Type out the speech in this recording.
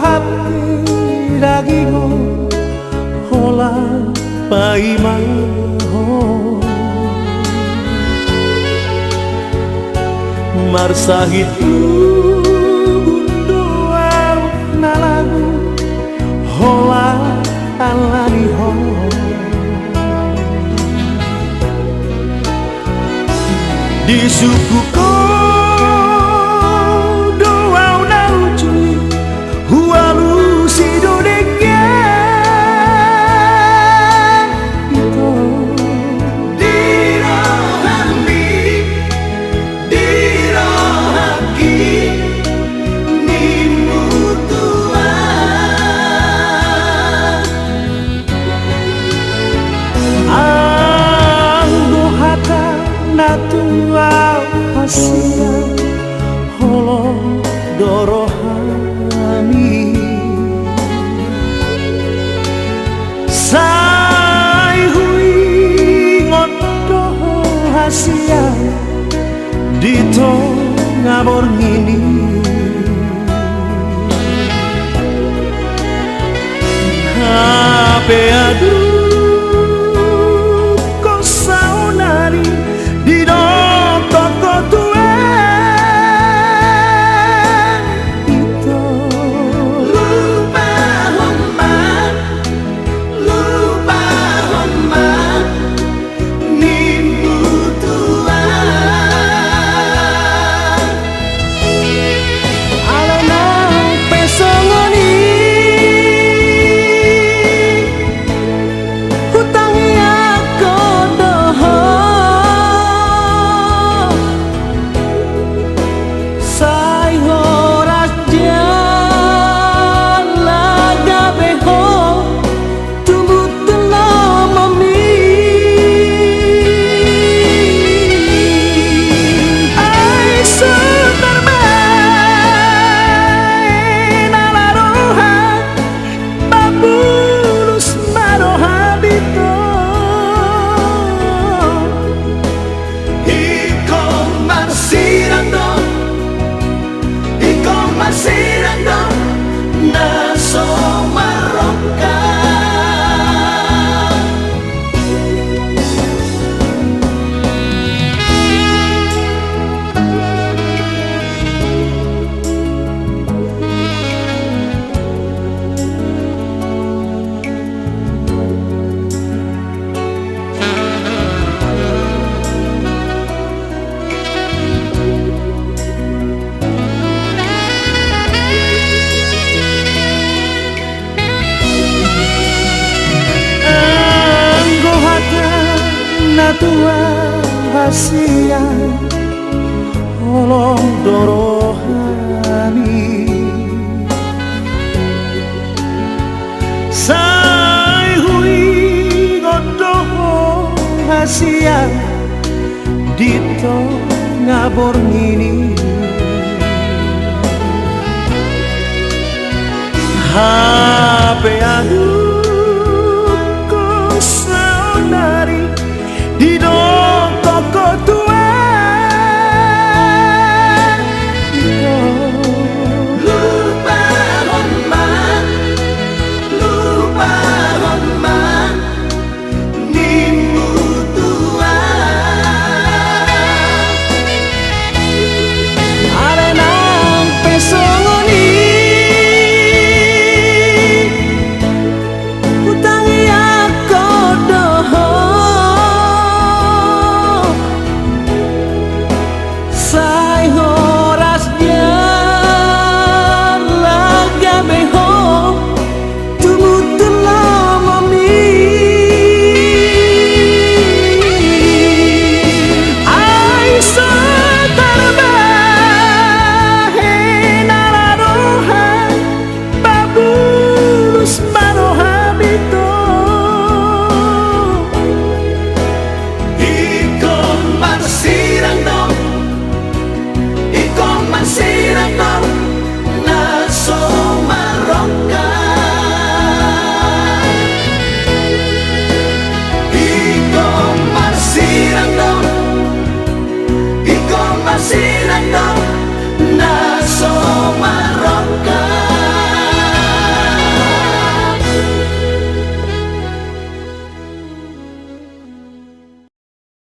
hati dagingo hola paimaho marsahitu doa nalagu hola alaniho di sukuku doa unaujui hualu si dodeknya itu dirohami dirohaki nimutuan anggo hata natua hasia holo dorohami sai hui ngoto hasia dito ngabor ngini hape aduh kau saunari di toko tua itu lupa homa nimutuan alana pesongoni hutangi aku doho sai horas jala gabeho tumbut telamami ai sudarmain ala roha babulus maroha bito iko marsirando naso maroka natua hasia holong dorohani sai hui godoho hasia dito ngabor ngini hape aduh kau saunari di toko tua lupa homa nimutuan arenang pesongoni hutangi aku doho sai horas jala gabeho tumut telamami ai sudarmain ala roha babulus maroha bito iko marsirando naso maroka iko marsirando